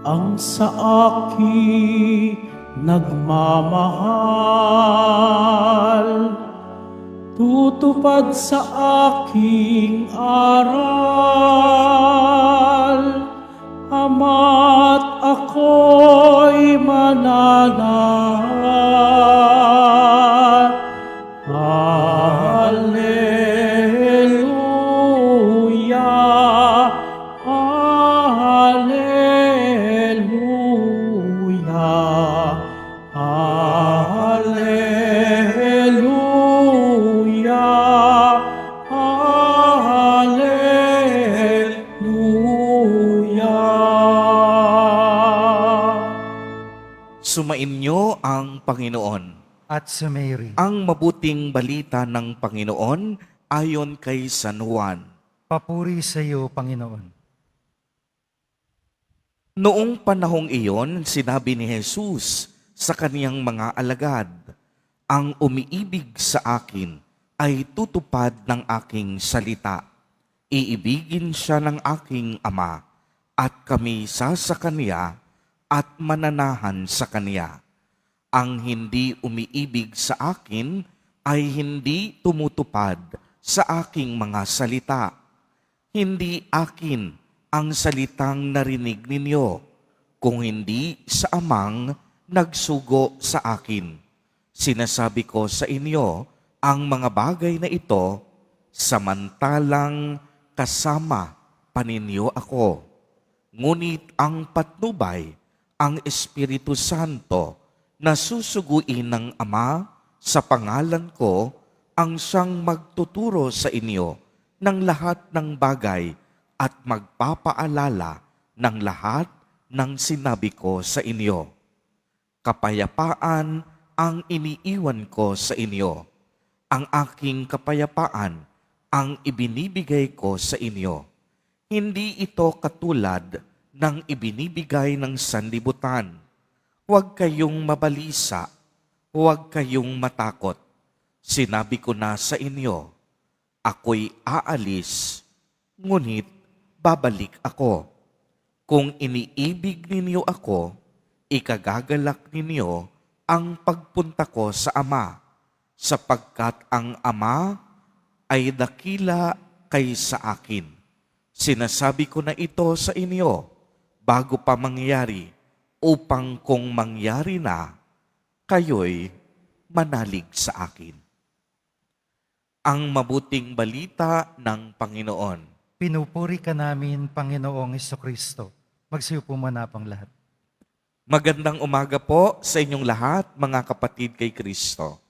Ang sa akin nagmamahal, tutupad sa aking aral, Ama't ako'y mananahan. Hallelujah, Hallelujah, Hallelujah, Hallelujah. Sumainyo ang Panginoon. At sumairi. Ang mabuting balita ng Panginoon ayon kay San Juan. Papuri sa iyo, Panginoon. Noong panahong iyon, sinabi ni Jesus sa kaniyang mga alagad, "Ang umiibig sa akin ay tutupad ng aking salita. Iibigin siya ng aking Ama, at kami sa kaniya at mananahan sa kaniya. Ang hindi umiibig sa akin ay hindi tumutupad sa aking mga salita. Hindi akin ang salitang narinig ninyo, kung hindi sa Amang nagsugo sa akin. Sinasabi ko sa inyo ang mga bagay na ito, samantalang kasama pa ninyo ako. Ngunit ang patnubay, ang Espiritu Santo, na susuguin ng Ama sa pangalan ko, ang siyang magtuturo sa inyo ng lahat ng bagay at magpapaalala ng lahat ng sinabi ko sa inyo. Kapayapaan ang iniiwan ko sa inyo. Ang aking kapayapaan ang ibinibigay ko sa inyo. Hindi ito katulad ng ibinibigay ng sanlibutan. Huwag kayong mabalisa, huwag kayong matakot. Sinabi ko na sa inyo, ako'y aalis, ngunit babalik ako. Kung iniibig ninyo ako, ikagagalak ninyo ang pagpunta ko sa Ama, sapagkat ang Ama ay dakila kaysa akin. Sinasabi ko na ito sa inyo bago pa mangyari, upang kung mangyari na, kayo'y manalig sa akin. Ang mabuting balita ng Panginoon. Pinupuri ka namin, Panginoong Hesukristo. Magsiyo po muna pang lahat. Magandang umaga po sa inyong lahat, mga kapatid kay Kristo.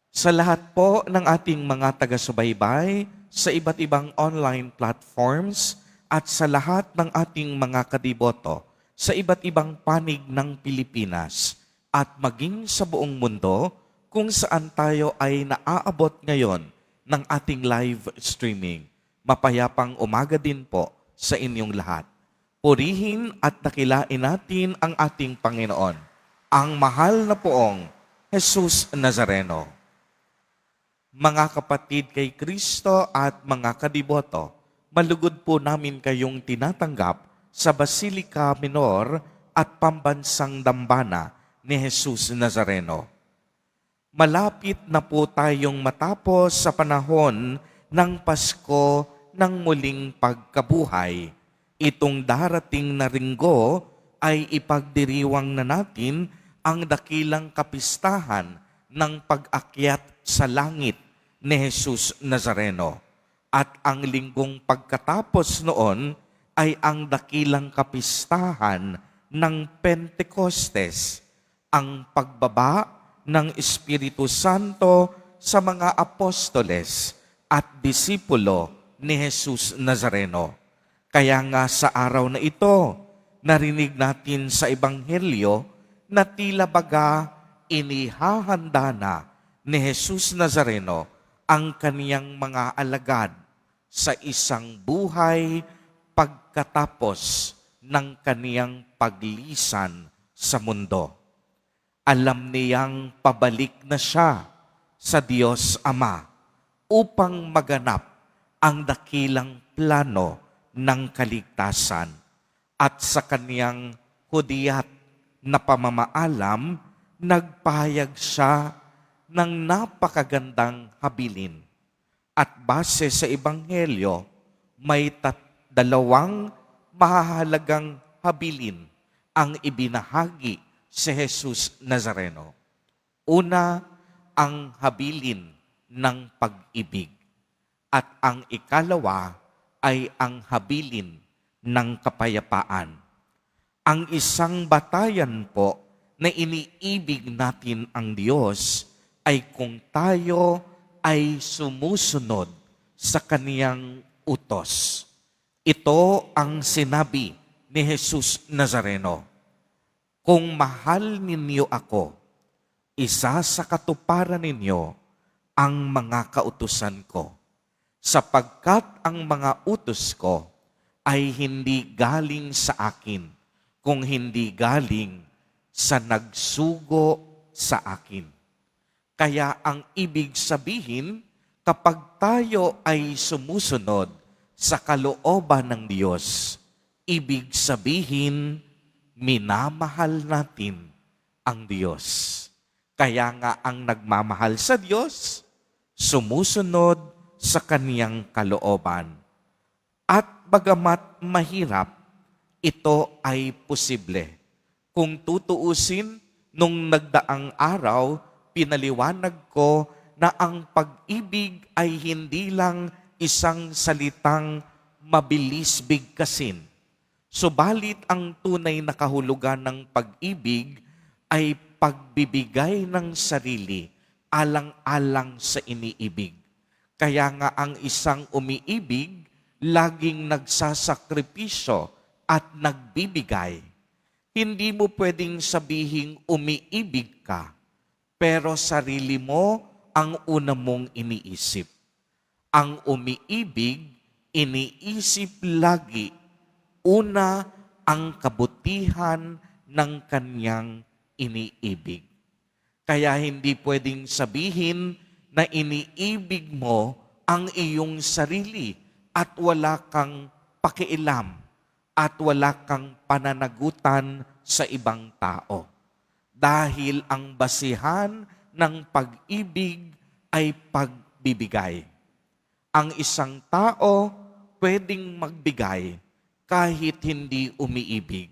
Sa lahat po ng ating mga taga-subaybay sa iba't ibang online platforms at sa lahat ng ating mga kadiboto sa iba't ibang panig ng Pilipinas at maging sa buong mundo kung saan tayo ay naaabot ngayon ng ating live streaming. Mapayapang umaga din po sa inyong lahat. Purihin at dakilain natin ang ating Panginoon, ang mahal na poong Jesus Nazareno. Mga kapatid kay Kristo at mga kadiboto, malugod po namin kayong tinatanggap sa Basilica Minor at Pambansang Dambana ni Jesus Nazareno. Malapit na po tayong matapos sa panahon ng Pasko ng muling pagkabuhay. Itong darating na linggo ay ipagdiriwang na natin ang dakilang kapistahan ng pag-akyat sa langit ni Jesus Nazareno. At ang linggong pagkatapos noon ay ang dakilang kapistahan ng Pentecostes, ang pagbaba ng Espiritu Santo sa mga apostoles at disipulo ni Jesus Nazareno. Kaya nga sa araw na ito, narinig natin sa Ebanghelyo na tila baga inihahanda na ni Jesus Nazareno ang kaniyang mga alagad sa isang buhay pagkatapos ng kaniyang paglisan sa mundo. Alam niyang pabalik na siya sa Diyos Ama upang maganap ang dakilang plano ng kaligtasan at sa kaniyang hudiyat na pamamaalam, nagpahayag siya ng napakagandang habilin. At base sa Ebanghelyo, may dalawang mahahalagang habilin ang ibinahagi si Jesus Nazareno. Una, ang habilin ng pag-ibig. At ang ikalawa ay ang habilin ng kapayapaan. Ang isang batayan po na iniibig natin ang Diyos ay kung tayo ay sumusunod sa kaniyang utos. Ito ang sinabi ni Jesus Nazareno, "Kung mahal ninyo ako, isa sa katuparan ninyo ang mga kautusan ko, sapagkat ang mga utos ko ay hindi galing sa akin, kung hindi galing sa nagsugo sa akin." Kaya ang ibig sabihin, kapag tayo ay sumusunod sa kalooban ng Diyos, ibig sabihin, minamahal natin ang Diyos. Kaya nga ang nagmamahal sa Diyos, sumusunod sa kaniyang kalooban. At bagamat mahirap, ito ay posible. Kung tutuusin, nung nagdaang araw, pinaliwanag ko na ang pag-ibig ay hindi lang isang salitang mabilis bigkasin. Subalit ang tunay na kahulugan ng pag-ibig ay pagbibigay ng sarili alang-alang sa iniibig. Kaya nga ang isang umiibig, laging nagsasakripisyo at nagbibigay. Hindi mo pwedeng sabihing umiibig ka, pero sarili mo ang una mong iniisip. Ang umiibig, iniisip lagi, una ang kabutihan ng kanyang iniibig. Kaya hindi pwedeng sabihin na iniibig mo ang iyong sarili at wala kang pakialam at wala kang pananagutan sa ibang tao. Dahil ang basihan ng pag-ibig ay pagbibigay. Ang isang tao pwedeng magbigay kahit hindi umiibig.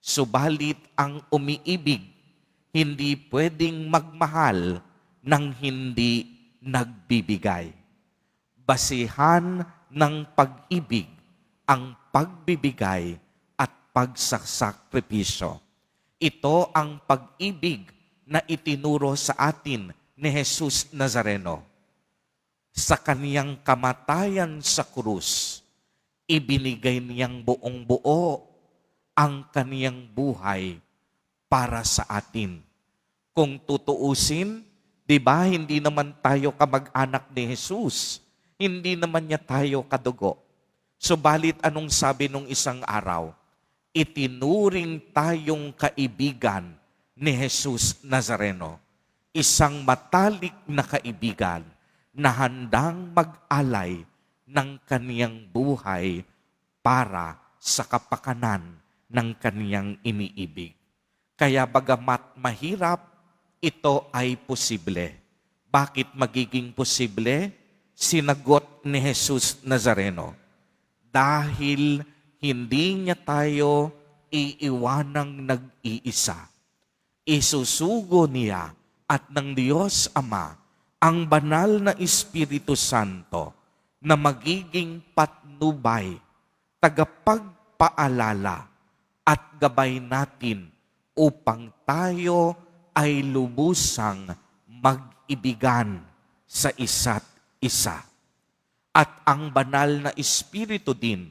Subalit ang umiibig, hindi pwedeng magmahal ng hindi nagbibigay. Basihan ng pag-ibig ang pagbibigay at pagsasakripisyo. Ito ang pag-ibig na itinuro sa atin ni Jesus Nazareno. Sa kaniyang kamatayan sa krus, ibinigay niyang buong buo ang kaniyang buhay para sa atin. Kung tutuusin, di ba hindi naman tayo kamag-anak ni Jesus? Hindi naman niya tayo kadugo. Subalit anong sabi nung isang araw? Itinuring tayong kaibigan ni Jesus Nazareno. Isang matalik na kaibigan na handang mag-alay ng kaniyang buhay para sa kapakanan ng kaniyang iniibig. Kaya bagamat mahirap, ito ay posible. Bakit magiging posible? Sinagot ni Jesus Nazareno, dahil hindi niya tayo iiwanang nag-iisa. Isusugo niya at ng Diyos Ama ang banal na Espiritu Santo na magiging patnubay, tagapagpaalala at gabay natin upang tayo ay lubusang mag-ibigan sa isa't isa. At ang banal na Espiritu din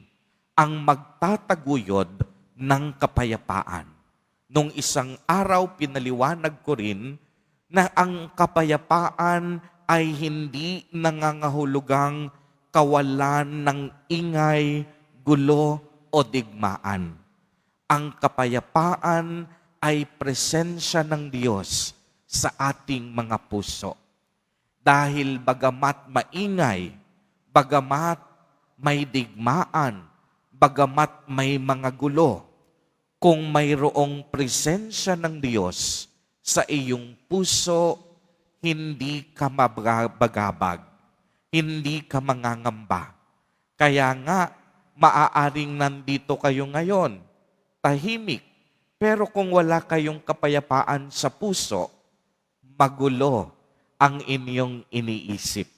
ang magtataguyod ng kapayapaan. Nung isang araw, pinaliwanag ko rin na ang kapayapaan ay hindi nangangahulugang kawalan ng ingay, gulo o digmaan. Ang kapayapaan ay presensya ng Diyos sa ating mga puso. Dahil bagamat maingay, bagamat may digmaan, bagamat may mga gulo, kung mayroong presensya ng Diyos sa iyong puso, hindi ka mabagabag, hindi ka mangangamba. Kaya nga, maaaring nandito kayo ngayon, tahimik, pero kung wala kayong kapayapaan sa puso, magulo ang inyong iniisip.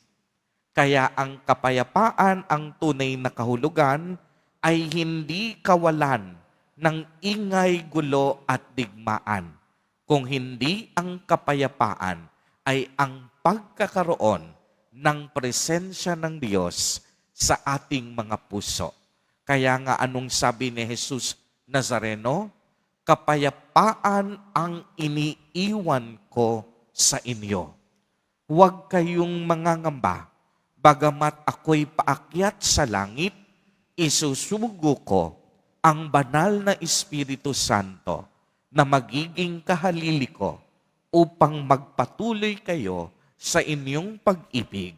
Kaya ang kapayapaan, ang tunay na kahulugan, ay hindi kawalan ng ingay, gulo at digmaan. Kung hindi ang kapayapaan ay ang pagkakaroon ng presensya ng Diyos sa ating mga puso. Kaya nga anong sabi ni Jesus Nazareno? Kapayapaan ang iniiwan ko sa inyo. Huwag kayong mangangamba. Bagamat ako'y paakyat sa langit, isusugo ko ang banal na Espiritu Santo na magiging kahalili ko upang magpatuloy kayo sa inyong pag-ibig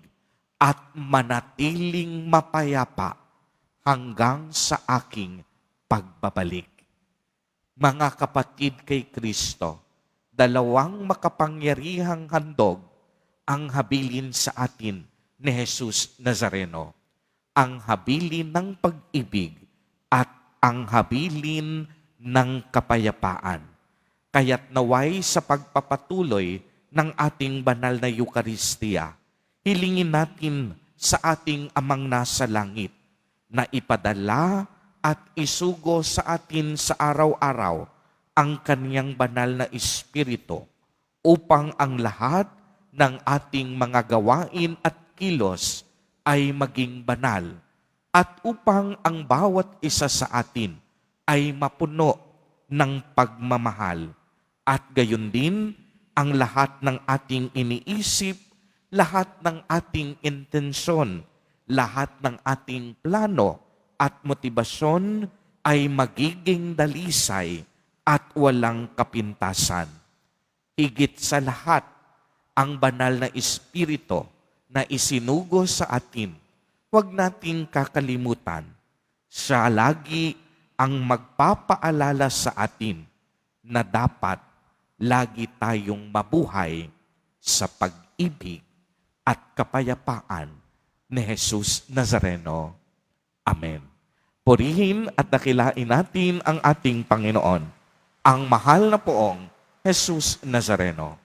at manatiling mapayapa hanggang sa aking pagbabalik. Mga kapatid kay Kristo, dalawang makapangyarihang handog ang habilin sa atin ni Jesus Nazareno. Ang habilin ng pag-ibig at ang habilin ng kapayapaan. Kaya't naway sa pagpapatuloy ng ating banal na Eucharistia, hilingin natin sa ating Amang nasa langit na ipadala at isugo sa atin sa araw-araw ang Kaniyang banal na Espiritu upang ang lahat ng ating mga gawain at kilos ay maging banal at upang ang bawat isa sa atin ay mapuno ng pagmamahal at gayon din ang lahat ng ating iniisip, lahat ng ating intensyon, lahat ng ating plano at motibasyon ay magiging dalisay at walang kapintasan. Higit sa lahat, ang banal na Espiritu na isinugo sa atin, huwag nating kakalimutan. Siya lagi ang magpapaalala sa atin na dapat lagi tayong mabuhay sa pag-ibig at kapayapaan ni Jesus Nazareno. Amen. Purihin at dakilain natin ang ating Panginoon, ang mahal na poong Jesus Nazareno.